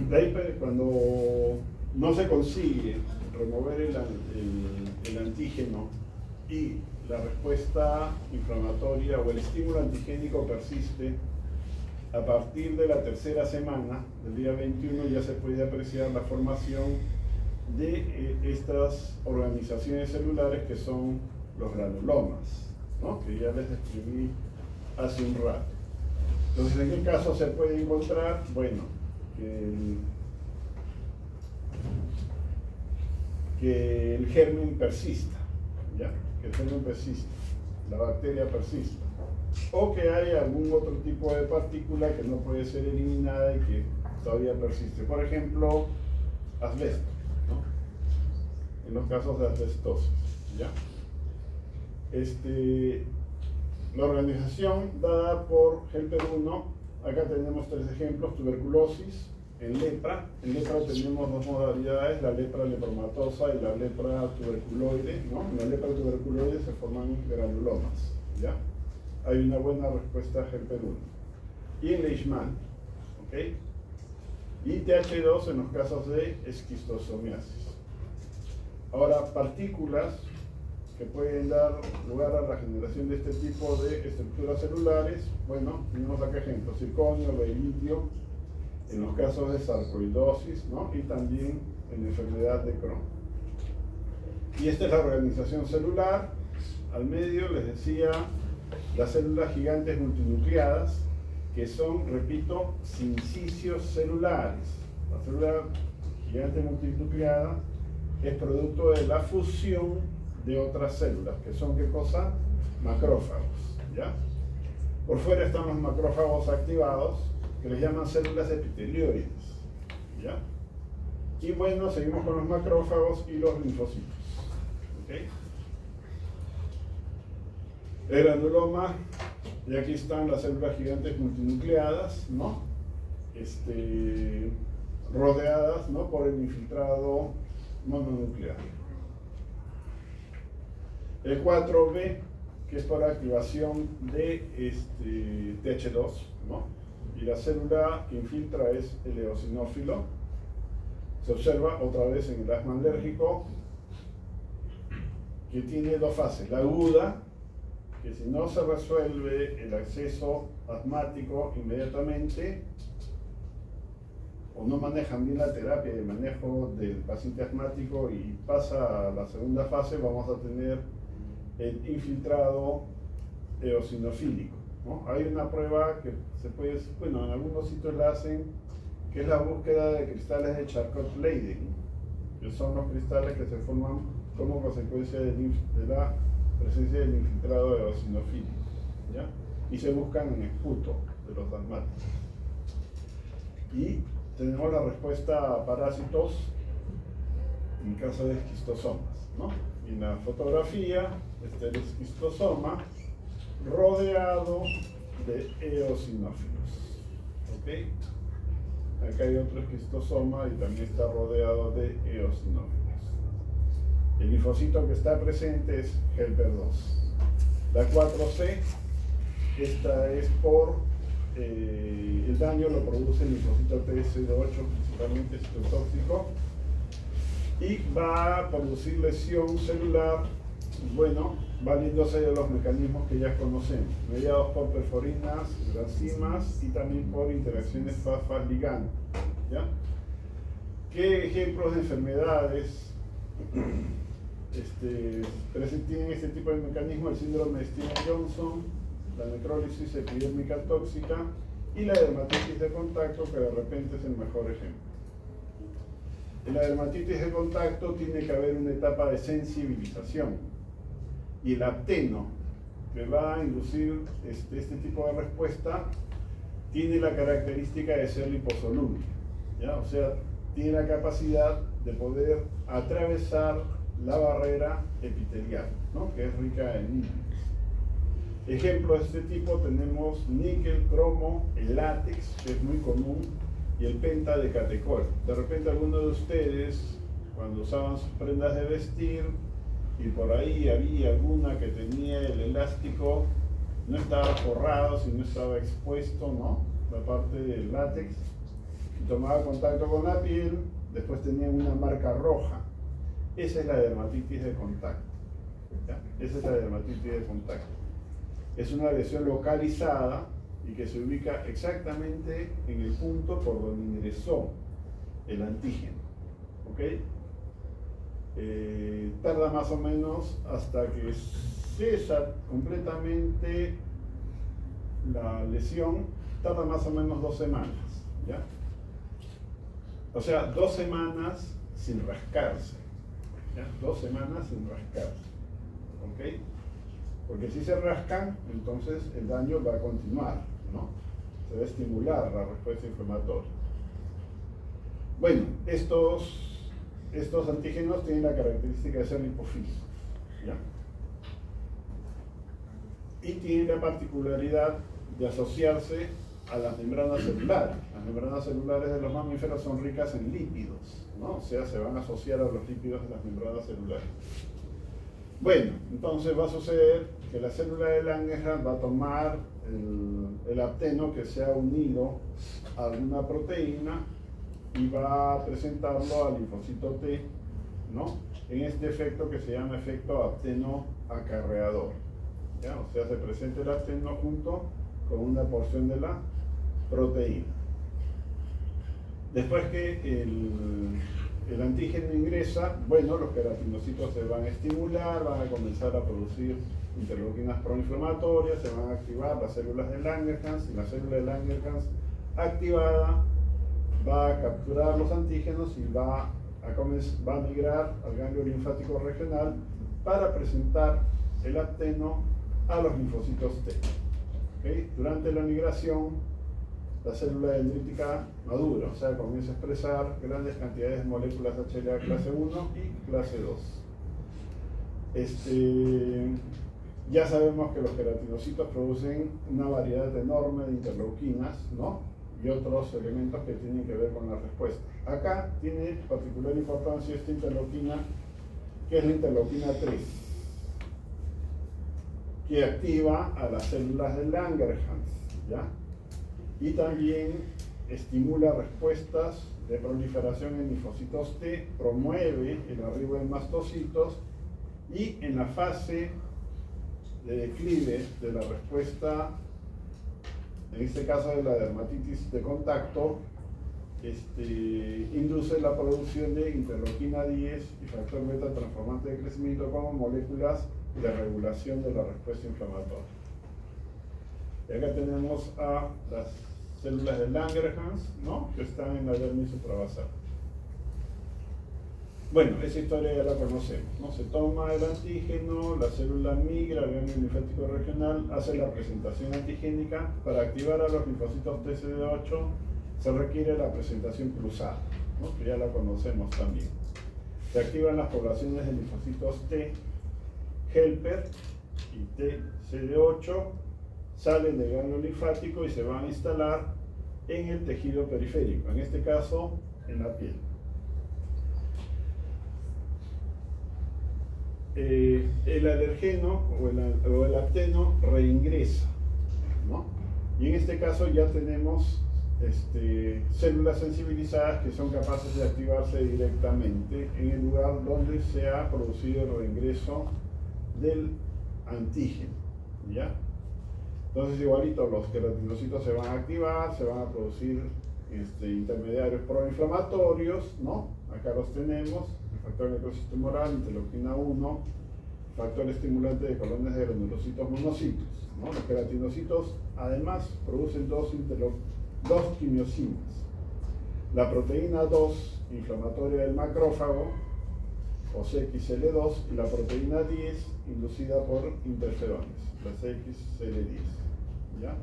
De ahí, cuando no se consigue remover el antígeno y la respuesta inflamatoria o el estímulo antigénico persiste, a partir de la tercera semana, del día 21, ya se puede apreciar la formación de estas organizaciones celulares que son los granulomas, ¿no? Que ya les describí hace un rato. Entonces, ¿en qué caso se puede encontrar? Bueno, que el germen persista, ¿ya? Que el germen persista, la bacteria persista, o que haya algún otro tipo de partícula que no puede ser eliminada y que todavía persiste. Por ejemplo, asbesto, ¿no? En los casos de asbestosis, ¿ya? La organización dada por Helper 1, acá tenemos 3 ejemplos: tuberculosis. En lepra tenemos 2 modalidades, la lepra lepromatosa y la lepra tuberculoide, ¿no? En la lepra tuberculoide se forman granulomas, ¿ya? Hay una buena respuesta a Helper 1. Y en Leishman, ¿ok? Y TH2 en los casos de esquistosomiasis. Ahora, partículas que pueden dar lugar a la generación de este tipo de estructuras celulares, bueno, tenemos acá ejemplos: circonio, berilio, en los casos de sarcoidosis, ¿no? Y también en enfermedad de Crohn. Y esta es la organización celular. Al medio les decía las células gigantes multinucleadas, que son, repito, sincicios celulares. La célula gigante multinucleada es producto de la fusión de otras células, que son, ¿qué cosa? Macrófagos, ¿ya? Por fuera están los macrófagos activados, que les llaman células epitelioides, ¿ya? Y bueno, seguimos con los macrófagos y los linfocitos, ¿ok? El granuloma, y aquí están las células gigantes multinucleadas, ¿no? Rodeadas, ¿no? Por el infiltrado mononuclear. El 4B, que es por activación de TH2, ¿no? Y la célula que infiltra es el eosinófilo. Se observa otra vez en el asma alérgico que tiene 2 fases: la aguda, que si no se resuelve el acceso asmático inmediatamente, o no manejan bien la terapia de manejo del paciente asmático y pasa a la segunda fase, vamos a tener el infiltrado eosinofílico, ¿no? Hay una prueba que se puede, bueno, en algunos sitios la hacen, que es la búsqueda de cristales de Charcot-Leyden, que son los cristales que se forman como consecuencia de la presencia del infiltrado de eosinofilia, ¿ya? Y se buscan en esputo de los asmáticos. Y tenemos la respuesta a parásitos en caso de esquistosomas, ¿no? Y en la fotografía está el esquistosoma rodeado de eosinófilos, ¿ok? Acá hay otro esquistosoma y también está rodeado de eosinófilos. El linfocito que está presente es Helper 2. La 4C, esta es por el daño lo produce el linfocito TS8, principalmente citotóxico, y va a producir lesión celular, bueno, valiéndose de los mecanismos que ya conocemos, mediados por perforinas, enzimas y también por interacciones faz-ligand, ¿ya? ¿Qué ejemplos de enfermedades tienen este tipo de mecanismo? El síndrome de Stevens-Johnson, la necrólisis epidérmica tóxica y la dermatitis de contacto, que de repente es el mejor ejemplo. En la dermatitis de contacto tiene que haber una etapa de sensibilización, y el apteno que va a inducir este tipo de respuesta tiene la característica de ser liposoluble, ¿ya? O sea, tiene la capacidad de poder atravesar la barrera epitelial, ¿no? Que es rica en níquel. Ejemplos de este tipo tenemos níquel, cromo, el látex, que es muy común, y el pentadecatecol. De repente algunos de ustedes, cuando usaban sus prendas de vestir, y por ahí había alguna que tenía el elástico, no estaba forrado, sino estaba expuesto, ¿no? La parte del látex, y tomaba contacto con la piel, después tenía una marca roja. Esa es la dermatitis de contacto, ¿ya? Esa es la dermatitis de contacto. Es una lesión localizada y que se ubica exactamente en el punto por donde ingresó el antígeno, ¿ok? Tarda más o menos hasta que cesa completamente la lesión, tarda más o menos 2 semanas, ¿ya? O sea, 2 semanas sin rascarse, ¿ya? 2 semanas sin rascarse, ¿ok? Porque si se rascan, entonces el daño va a continuar, ¿no? Se va a estimular la respuesta inflamatoria. Bueno, estos antígenos tienen la característica de ser lipofílicos, ¿ya? Y tienen la particularidad de asociarse a las membranas celulares. Las membranas celulares de los mamíferos son ricas en lípidos, ¿no? O sea, se van a asociar a los lípidos de las membranas celulares. Bueno, entonces va a suceder que la célula de Langerhans va a tomar el apteno que se ha unido a alguna proteína y va a presentarlo al linfocito T, ¿no? En este efecto que se llama efecto apteno acarreador, ¿ya? O sea, se presenta el apteno junto con una porción de la proteína. Después que el antígeno ingresa, bueno, los queratinocitos se van a estimular, van a comenzar a producir interleuquinas proinflamatorias, se van a activar las células de Langerhans, y la célula de Langerhans activada va a capturar los antígenos y va a migrar al ganglio linfático regional para presentar el apteno a los linfocitos T. ¿Okay? Durante la migración, la célula dendrítica madura, o sea, comienza a expresar grandes cantidades de moléculas HLA clase 1 y clase 2. Ya sabemos que los queratinocitos producen una variedad enorme de interleuquinas, ¿no? Y otros elementos que tienen que ver con la respuesta. Acá tiene particular importancia esta interleuquina, que es la interleuquina 3, que activa a las células de Langerhans, ¿ya? Y también estimula respuestas de proliferación en linfocitos T, promueve el arribo de mastocitos, y en la fase de declive de la respuesta, en este caso de la dermatitis de contacto, induce la producción de interleuquina 10 y factor beta transformante de crecimiento como moléculas de regulación de la respuesta inflamatoria. Y acá tenemos a las células de Langerhans, ¿no? Que están en la dermis suprabasal. Bueno, esa historia ya la conocemos, ¿no? Se toma el antígeno, la célula migra al ganglio linfático regional, hace la presentación antigénica. Para activar a los linfocitos TCD8 se requiere la presentación cruzada, ¿no? Que ya la conocemos también. Se activan las poblaciones de linfocitos T helper y TCD8, salen del ganglio linfático y se van a instalar en el tejido periférico, en este caso en la piel. El alergeno o el apteno reingresa, ¿no? Y en este caso ya tenemos células sensibilizadas que son capaces de activarse directamente en el lugar donde se ha producido el reingreso del antígeno, ¿ya? Entonces igualito los queratinocitos se van a activar, se van a producir intermediarios proinflamatorios, ¿no? Acá los tenemos, el factor necrosis tumoral, interleuquina 1, factor estimulante de colonias de granulocitos monocitos, ¿no? Los queratinocitos además producen dos quimiosinas, la proteína 2 inflamatoria del macrófago, o CXL2, y la proteína 10 inducida por interferones, la CXL10, ¿ya?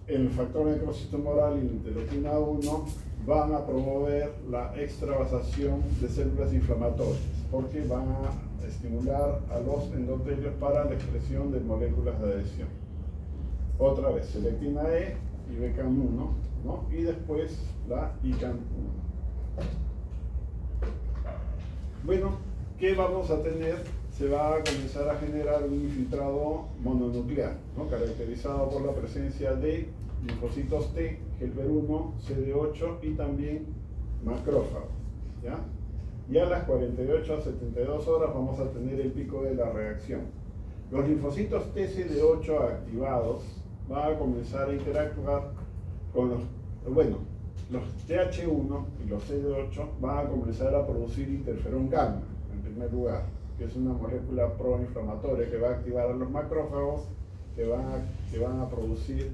El factor necrosis tumoral y la interleuquina 1 van a promover la extravasación de células inflamatorias, porque van a estimular a los endotelios para la expresión de moléculas de adhesión. Otra vez, selectina E y BCAM1, ¿no? Y después la ICAM1. Bueno, ¿qué vamos a tener? Se va a comenzar a generar un infiltrado mononuclear, ¿no? Caracterizado por la presencia de linfocitos T, helper 1, CD8 y también macrófagos, ¿ya? Y a las 48 a 72 horas vamos a tener el pico de la reacción. Los linfocitos TCD8 activados van a comenzar a interactuar con los TH1 y los CD8 van a comenzar a producir interferón gamma, en primer lugar, que es una molécula proinflamatoria que va a activar a los macrófagos que van a producir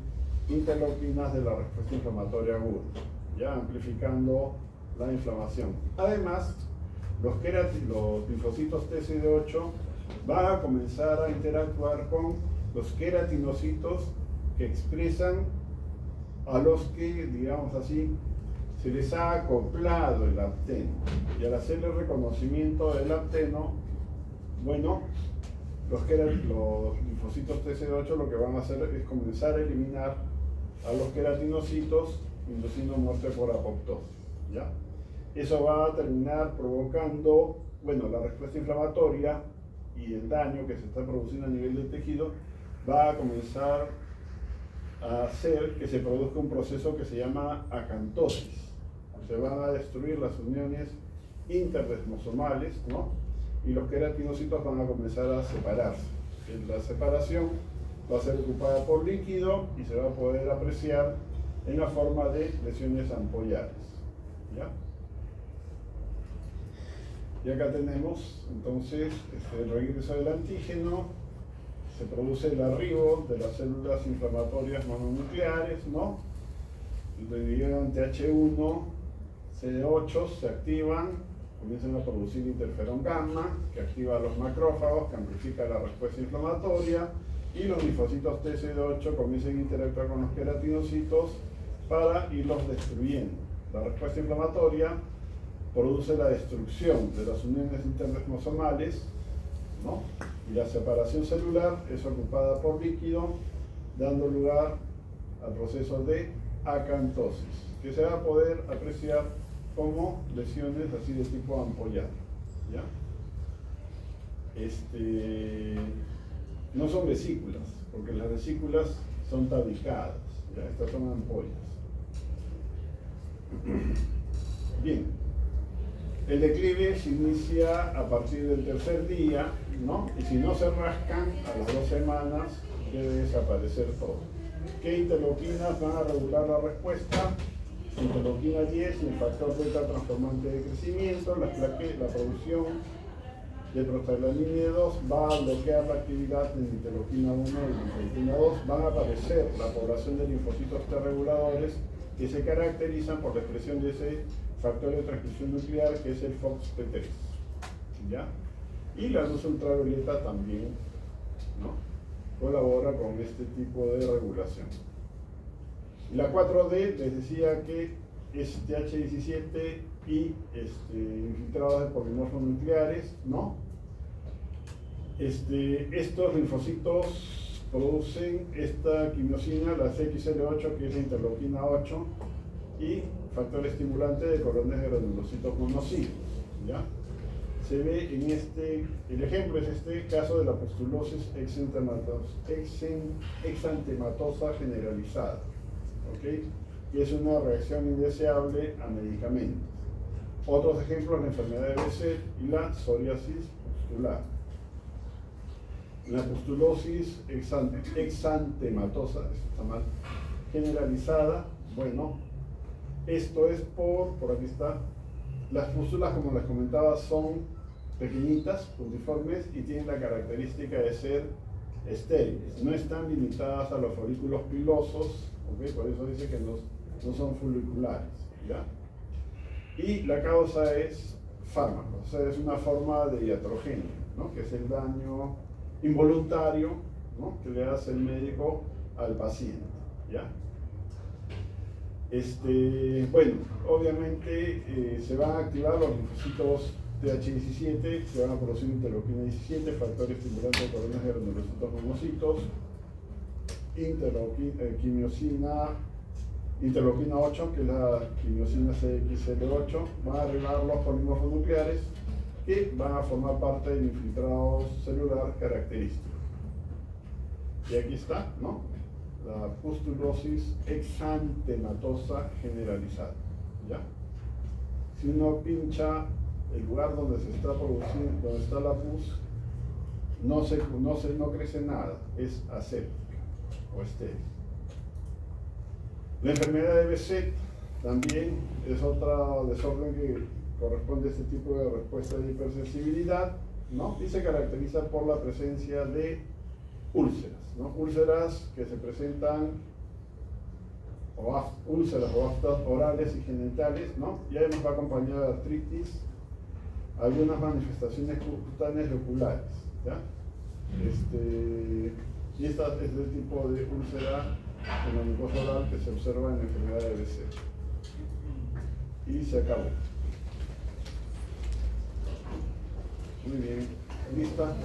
interleuquinas de la respuesta inflamatoria aguda, ya amplificando la inflamación. Además, los linfocitos TCD8 van a comenzar a interactuar con los queratinocitos que expresan a los que, digamos así, se les ha acoplado el apteno. Y al hacer el reconocimiento del apteno, bueno, los linfocitos TCD8 lo que van a hacer es comenzar a eliminar a los queratinocitos, induciendo muerte por apoptosis, ¿ya? Eso va a terminar provocando, bueno, la respuesta inflamatoria y el daño que se está produciendo a nivel del tejido va a comenzar a hacer que se produzca un proceso que se llama acantosis. Se van a destruir las uniones interdesmosomales, ¿no? Y los queratinocitos van a comenzar a separarse. La separación va a ser ocupada por líquido y se va a poder apreciar en la forma de lesiones ampollares, ¿ya? Y acá tenemos entonces el reingreso del antígeno, se produce el arribo de las células inflamatorias mononucleares, ¿no? Dividieron TH1, CD8, se activan, comienzan a producir interferón gamma, que activa a los macrófagos, que amplifica la respuesta inflamatoria, y los linfocitos TCD8 comienzan a interactuar con los queratinocitos para irlos destruyendo. La respuesta inflamatoria produce la destrucción de las uniones interdesmosomales, ¿no? Y la separación celular es ocupada por líquido, dando lugar al proceso de acantosis, que se va a poder apreciar como lesiones así de tipo ampollar, ¿ya? No son vesículas, porque las vesículas son tabicadas, ¿ya? Estas son ampollas. Bien, el declive se inicia a partir del tercer día, ¿no? Y si no se rascan, a las 2 semanas debe desaparecer todo. ¿Qué interleuquinas van a regular la respuesta? Interleuquina 10 y el factor beta transformante de crecimiento, la producción de prostaglandina 2 va a bloquear la actividad de interleuquina 1 y interleuquina 2. Van a aparecer la población de linfocitos T reguladores que se caracterizan por la expresión de ese factor de transcripción nuclear que es el FOXP3. ¿Ya? Y la luz ultravioleta también, ¿no?, colabora con este tipo de regulación. La 4D les decía que es TH17 y infiltrados de polimorfos nucleares, ¿no? Estos linfocitos producen esta quimiosina, la CXL8, que es la interleuquina 8, y factor estimulante de colones de granulocitos monocitos, ¿ya? Se ve en el ejemplo es este caso de la pustulosis exantematosa generalizada, ¿ok? Y es una reacción indeseable a medicamentos. Otros ejemplos, la enfermedad de Behçet y la psoriasis pustular. La pustulosis exantematosa, esto está mal, generalizada, bueno, esto es por aquí está, las pústulas, como les comentaba, son pequeñitas, puntiformes y tienen la característica de ser estériles, no están limitadas a los folículos pilosos, ¿okay? Por eso dice que no son foliculares, ¿ya? Y la causa es fármaco, o sea, es una forma de iatrogenia, ¿no?, que es el daño involuntario, ¿no?, que le hace el médico al paciente, ¿ya? Bueno, obviamente se van a activar los linfocitos TH17, se van a producir interleuquina 17, factor estimulante de colones de granulocitos monocitos, interleuquina 8, que es la quimiosina CXL8, van a arreglar los polimorfos nucleares que van a formar parte del infiltrado celular característico. Y aquí está, ¿no?, la pustulosis exantematosa generalizada, ¿ya? Si uno pincha el lugar donde se está produciendo, donde está la pus, no crece nada, es aséptica o estéril. La enfermedad de Behçet también es otro desorden que corresponde a este tipo de respuesta de hipersensibilidad, ¿no? Y se caracteriza por la presencia de úlceras, ¿no? Úlceras que se presentan, úlceras o aftas orales y genitales, ¿no? Y además va acompañada de artritis, algunas manifestaciones cutáneas y oculares, ¿ya? Y este es el tipo de úlcera en la mucosa oral que se observa en la enfermedad de Behçet. Y se acabó. Muy bien. ¿Lista?